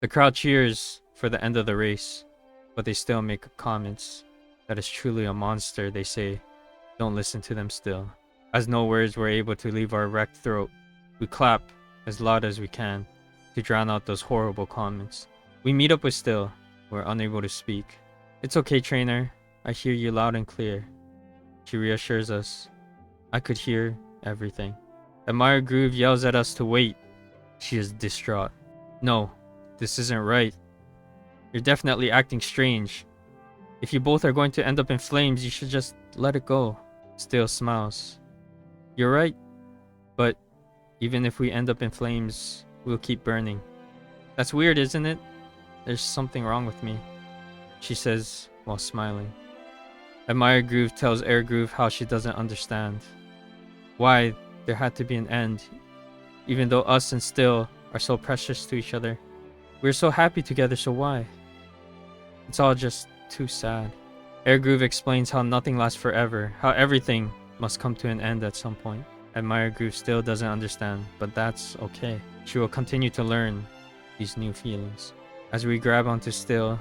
'The crowd cheers for the end of the race, but they still make comments. That is truly a monster, they say. Don't listen to them still. As no words were able to leave our wrecked throat, we clap as loud as we can to drown out those horrible comments. We meet up with Still. We're unable to speak. It's okay, trainer. I hear you loud and clear. She reassures us. I could hear everything. Admire Groove yells at us to wait. She is distraught. No, this isn't right. You're definitely acting strange. If you both are going to end up in flames, you should just let it go. Still smiles. You're right, but even if we end up in flames, we'll keep burning. That's weird, isn't it? There's something wrong with me, she says while smiling. Admire Groove tells Air Groove how she doesn't understand. Why there had to be an end, even though us and Still are so precious to each other. We're so happy together, so why? It's all just too sad. Air Groove explains how nothing lasts forever, how everything must come to an end at some point. Admire Groove still doesn't understand, but that's okay. She will continue to learn these new feelings. As we grab onto Still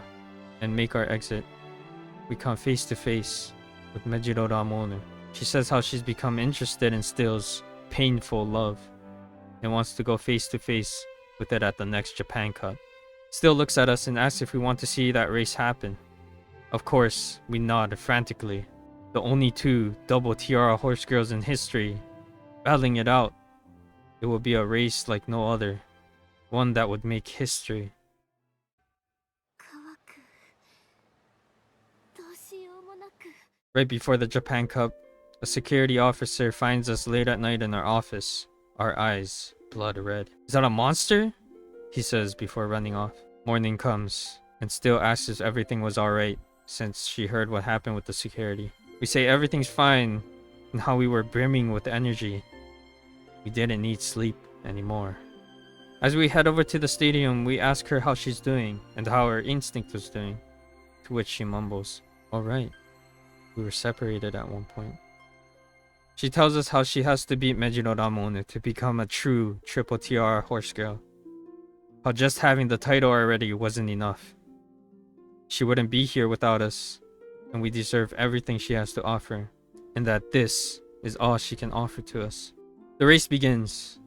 and make our exit, we come face to face with Mejiro Ramonu. She says how she's become interested in Still's painful love and wants to go face to face with it at the next Japan Cup. Still looks at us and asks if we want to see that race happen. Of course, we nod frantically. The only two double tiara horse girls in history, battling it out. It will be a race like no other, one that would make history. Right before the Japan Cup, a security officer finds us late at night in our office, our eyes blood red. Is that a monster? He says before running off. Morning comes, and Still asks if everything was alright, since she heard what happened with the security. We say everything's fine, and how we were brimming with energy. We didn't need sleep anymore. As we head over to the stadium, we ask her how she's doing, and how her instinct was doing, to which she mumbles, alright. We were separated at one point. She tells us how she has to beat Mejiro Ramone to become a true triple tiara horse girl. How just having the title already wasn't enough. She wouldn't be here without us, and we deserve everything she has to offer, and that this is all she can offer to us. The race begins.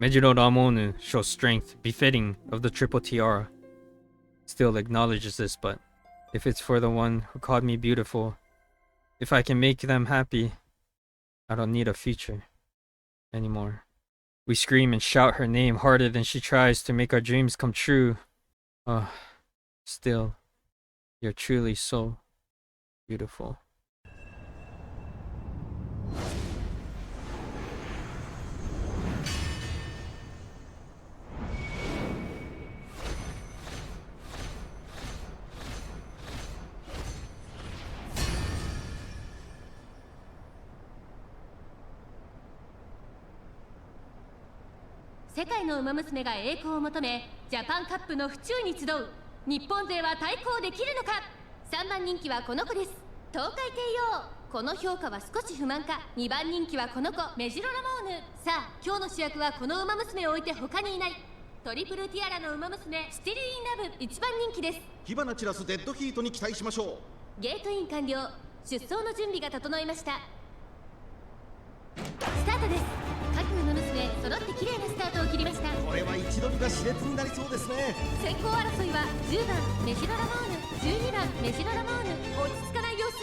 Mejiro Ramone shows strength befitting of the triple tiara. Still acknowledges this, but if it's for the one who called me beautiful, if I can make them happy, I don't need a future anymore. We scream and shout her name harder than she tries to make our dreams come true. Still, you're truly so beautiful. 世界の馬娘が栄光を求めジャパンカップの府中に集う。日本勢は対抗できるのか。3番人気はこの子です。東海帝王。この評価は少し不満か。2番人気はこの子メジロラモーヌ。さあ今日の主役はこの馬娘を置いて他にいない。トリプルティアラの馬娘スティルインラブ1番人気です。火花散らすデッドヒートに期待しましょう。ゲートイン完了。出走の準備が整いました。スタートです。各馬娘揃って綺麗なスタートを切りました。これは位置取りが熾烈になりそうですね。先行争いは10番メジロラモーヌ、12番メジロラモーヌ。落ち着かない様子。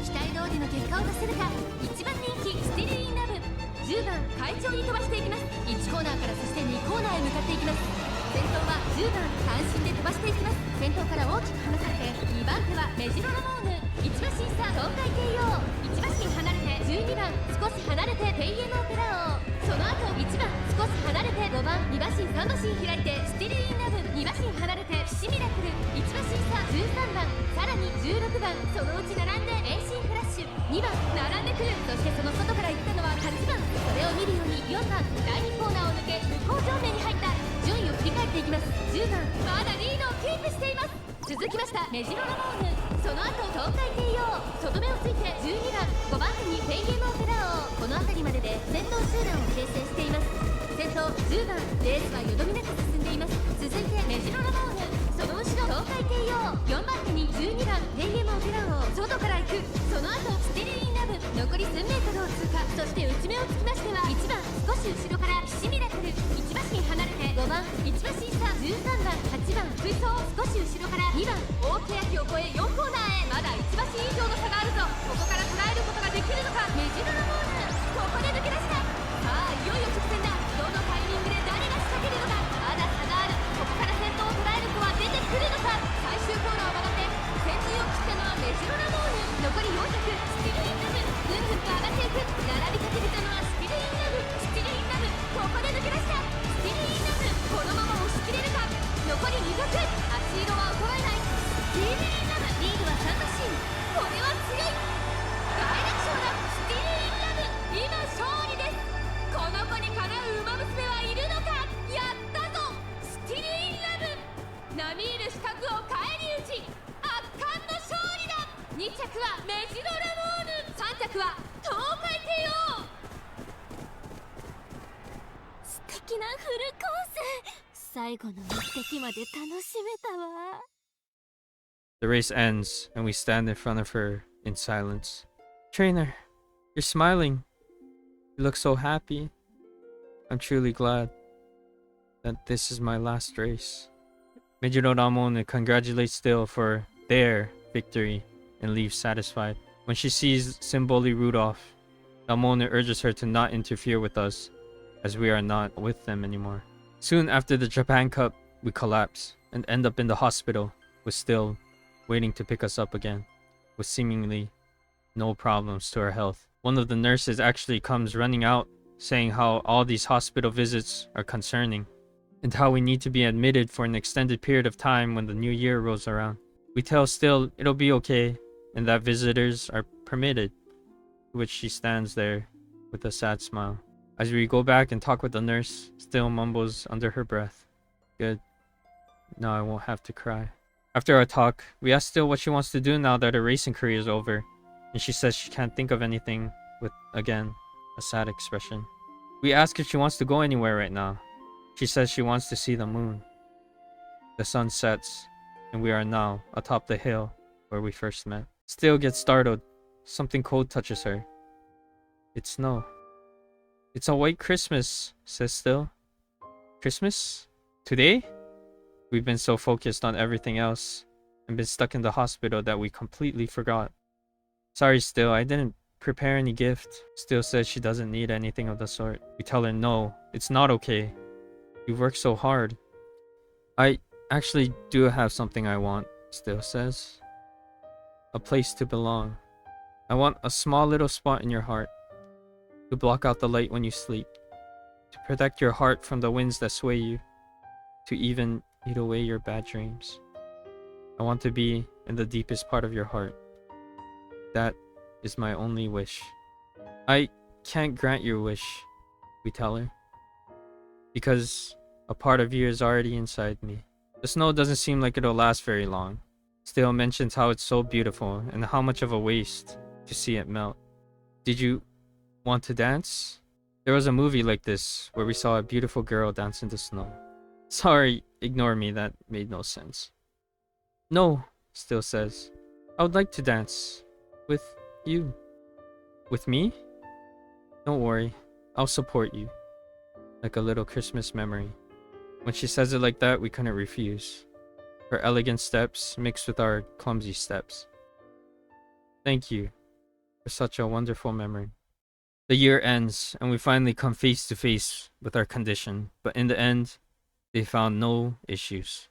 期待通りの結果を出せるか。1番人気スティルインラブ、10番快調に飛ばしていきます。1コーナーからそして2コーナーへ向かっていきます。先頭は10番単身で飛ばしていきます。先頭から大きく離されて2番手はメジロラモーヌ、1馬審査東海帝王。1馬身離れて12番少し離れてペイエモオペラ王。その後1番少し離れて5番2馬身3馬身開いてスティルインラブ、2馬身離れてフシミラクル、1馬審査13番さらに16番そのうち並んでエイシンフラッシュ2番並んでくる。そしてその外から行ったのは8番。それを見るように4番第2コーナーを抜け向こう上面に入った。順位を振り返っていきます。10番まだリードをキープしています。続きましたメジロラモーヌ、その後東海帝王。とどめをついて12番5番手にペイエモオペラ王。この辺りまでで先頭集団を形成しています。先頭10番レースはよどみなく進んでいます。続いてメジロラモーヌ、その後ろ東海帝王。4番手に12番ペイエモオペラ王。外から行く。その後スティルインラブ残り1000メートルを通過。そして内目をつきましては1番少し後ろからフシミラクル、1馬身離れて5番1馬審査13番8番追走。少し後ろから2番大欅を越え4コーナーへ。まだ1馬身以上の差があるぞ。ここから捉えることができるのか。メジロラモーヌ、ここで抜け出した。さあいよいよ直線だ。どのタイミングで誰が仕掛けるのか。まだ差がある。ここから先頭を捉える子は出てくるのか。最終コーナーを曲がって先陣を切ったのはメジロラモーヌ。残り400スティルインラブぐんぐんと上がっていく。並びかけてたのはスティルインラブ、スティルインラブここで抜け出した。スティルインラブこのまま押し切れるか。残り200足色は衰えない。スティルインラブリードは3馬身。これは強い。ダイレクションだ。スティルインラブ今勝利です。この子にかなう馬娘はいるのか。やったぞスティルインラブ。並みいる死角を返り討ち圧巻の勝利だ。2着はメジロラモーヌ、3着は東海帝王。素敵なフルコース。最後の目的まで楽しめたわ。 The race ends, and we stand in front of her in silence. Trainer, you're smiling. You look so happy. I'm truly glad that this is my last race. Mejiro Ramon congratulates Still for their victory and leaves satisfied. When she sees Symboli Rudolph, Ramon urges her to not interfere with us, as we are not with them anymore. Soon after the Japan Cup, we collapse and end up in the hospital with Still waiting to pick us up again, with seemingly no problems to our health. One of the nurses actually comes running out, saying how all these hospital visits are concerning, and how we need to be admitted for an extended period of time when the new year rolls around. We tell Still it'll be okay, and that visitors are permitted, to which she stands there with a sad smile. As we go back and talk with the nurse, Still mumbles under her breath, "Good. Now I won't have to cry." After our talk, we ask Still what she wants to do now that her racing career is over, and she says she can't think of anything, with, again, a sad expression. We ask if she wants to go anywhere right now. She says she wants to see the moon. The sun sets, and we are now atop the hill where we first met. Still gets startled. Something cold touches her. It's snow. "It's a white Christmas," says Still. "Christmas? Today?" We've been so focused on everything else and been stuck in the hospital that we completely forgot. "Sorry, Still, I didn't prepare any gift." Still says she doesn't need anything of the sort. We tell her no, it's not okay. "You worked so hard." "I actually do have something I want," Still says. "A place to belong. I want a small little spot in your heart, to block out the light when you sleep, to protect your heart from the winds that sway you, to even eat away your bad dreams. I want to be in the deepest part of your heart. That is my only wish." "I can't grant your wish," we tell her. because a part of you is already inside me. The snow doesn't seem like it'll last very long. Still mentions how it's so beautiful and how much of a waste to see it melt. Did you want to dance? There was a movie like this where we saw a beautiful girl dance in the snow. Sorry, ignore me, that made no sense. No, Still says, I would like to dance. With you. With me? Don't worry, I'll support you. Like a little Christmas memory. When she says it like that, we couldn't refuse. Her elegant steps mixed with our clumsy steps. Thank you for such a wonderful memory. The year ends, and we finally come face to face with our condition, but in the end, they found no issues.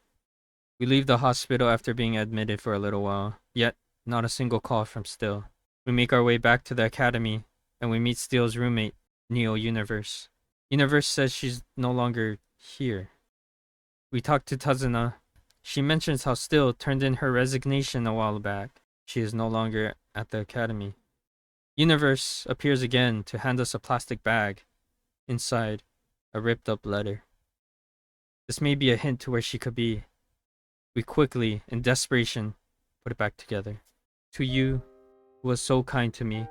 We leave the hospital after being admitted for a little while, yet not a single call from Still. We make our way back to the academy, and we meet Still's roommate, Neo Universe. Universe says she's no longer here. We talk to Tazuna. She mentions how Still turned in her resignation a while back. She is no longer at the academy. Universe appears again to hand us a plastic bag. Inside, a ripped up letter. This may be a hint to where she could be. We quickly, in desperation, put it back together. To you, who was so kind to me,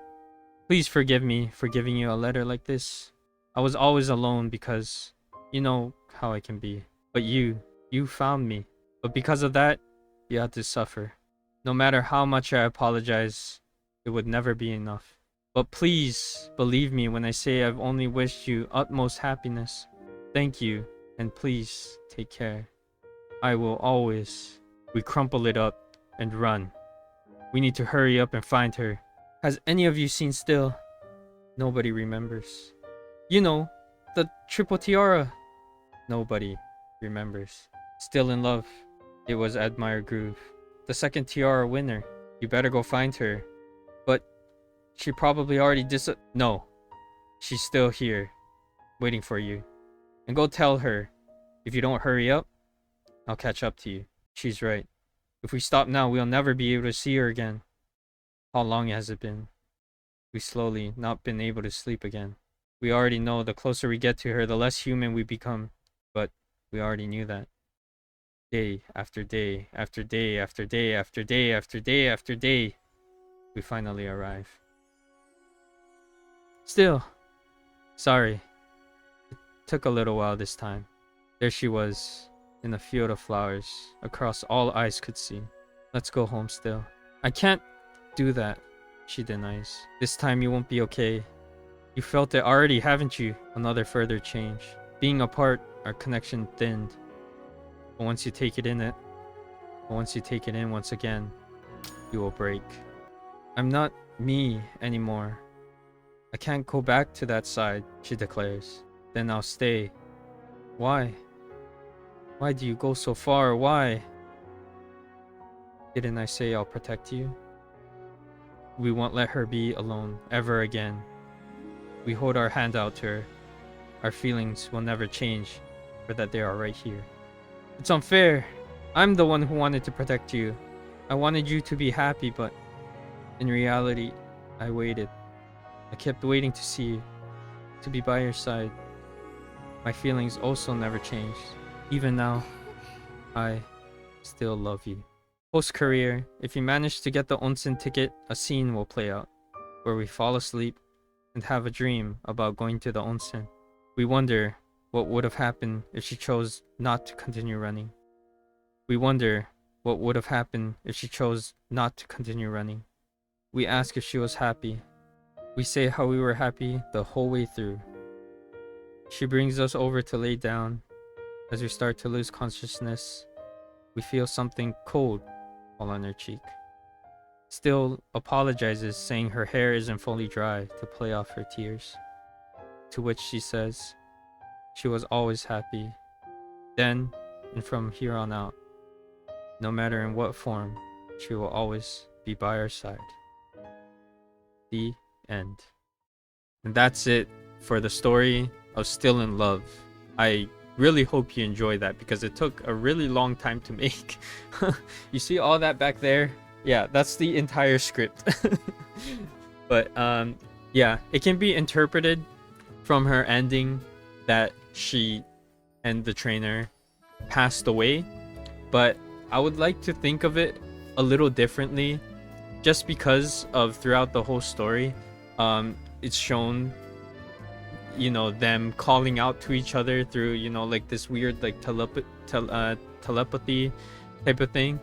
please forgive me for giving you a letter like this. I was always alone because you know how I can be. But you found me. But because of that, you had to suffer. No matter how much I apologize, it would never be enough. But please believe me when I say I've only wished you utmost happiness. Thank you, and please take care. I will always. We crumple it up and run. We need to hurry up and find her. Has any of you seen Still? Nobody remembers. You know, the triple tiara. Nobody remembers. Still in love. It was Admire Groove. The second tiara winner. You better go find her. But she probably already No. She's still here. Waiting for you. And go tell her. If you don't hurry up, I'll catch up to you. She's right. If we stop now, we'll never be able to see her again. How long has it been? We slowly not been able to sleep again. We already know the closer we get to her, the less human we become. But we already knew that. Day after day, after day, after day, after day, after day, after day, we finally arrive. Still, sorry. It took a little while this time. There she was, in a field of flowers, across all eyes could see. Let's go home, Still. I can't do that, she denies. This time you won't be okay. You felt it already, haven't you? Another further change. Being apart, our connection thinned. But once you take it in once again, you will break. I'm not me anymore. I can't go back to that side, she declares. Then I'll stay. Why? Why do you go so far? Why? Didn't I say I'll protect you? We won't let her be alone ever again. We hold our hand out to her. Our feelings will never change, for that they are right here. It's unfair. I'm the one who wanted to protect you. I wanted you to be happy, but in reality, I waited. I kept waiting to see you, to be by your side. My feelings also never changed. Even now, I still love you. Post-career, if you manage to get the onsen ticket, a scene will play out, where we fall asleep and have a dream about going to the onsen. We wonder what would have happened if she chose not to continue running. We wonder what would have happened if she chose not to continue running. We ask if she was happy. We say how we were happy the whole way through. She brings us over to lay down. As we start to lose consciousness, we feel something cold fall on her cheek. Still apologizes, saying her hair isn't fully dry to play off her tears. To which she says she was always happy. Then and from here on out, no matter in what form, she will always be by our side. The end. And that's it for the story of Still in Love. I really hope you enjoyed that because it took a really long time to make. You see all that back there? Yeah, that's the entire script. But yeah, it can be interpreted from her ending that she and the trainer passed away, but I would like to think of it a little differently, just because of throughout the whole story, it's shown, you know, them calling out to each other through, you know, like this weird like telepathy type of thing,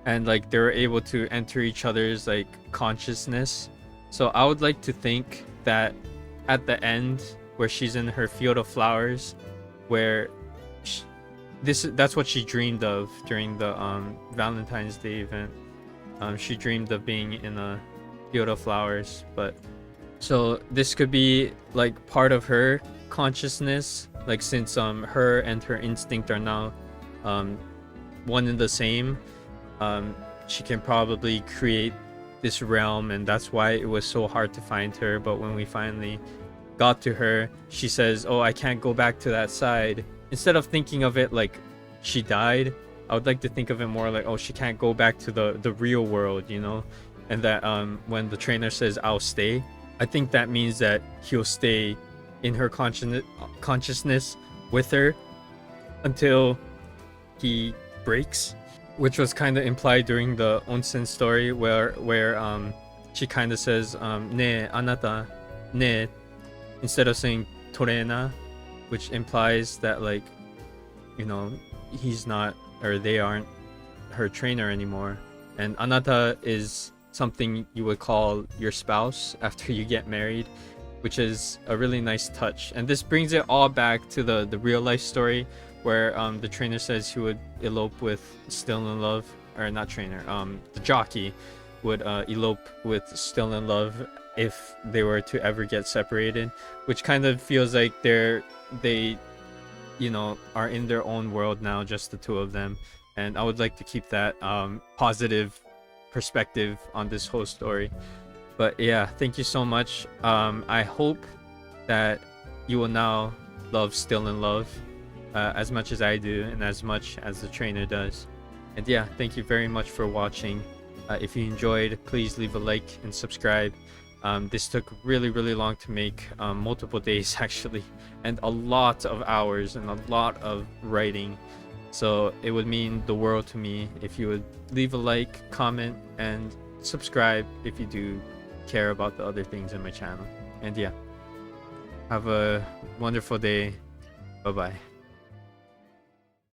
and like they were able to enter each other's like consciousness. So I would like to think that at the end, where she's in her field of flowers, where that's what she dreamed of during the Valentine's Day event. She dreamed of being in a field of flowers. But so this could be like part of her consciousness, like since her and her instinct are now one and the same. She can probably create this realm, and that's why it was so hard to find her. But when we finally got to her, she says, oh, I can't go back to that side. Instead of thinking of it like she died, I would like to think of it more like, oh, she can't go back to the real world, you know. And that when the trainer says I'll stay, I think that means that he'll stay in her consciousness with her until he breaks, which was kind of implied during the onsen story, where she kind of says ne anata ne instead of saying torena, which implies that, like, you know, he's not, or they aren't her trainer anymore. And anata is something you would call your spouse after you get married, which is a really nice touch. And this brings it all back to the real life story, where the trainer says he would elope with Still in Love, or not trainer, the jockey would elope with Still in Love if they were to ever get separated, which kind of feels like they you know, are in their own world now, just the two of them. And I would like to keep that positive perspective on this whole story. But yeah, thank you so much. I hope that you will now love Still in Love as much as I do, and as much as the trainer does. And yeah, thank you very much for watching. If you enjoyed, please leave a like and subscribe. This took really long to make, multiple days actually, and a lot of hours and a lot of writing. So it would mean the world to me if you would leave a like, comment, and subscribe if you do care about the other things in my channel. And yeah, have a wonderful day. Bye bye.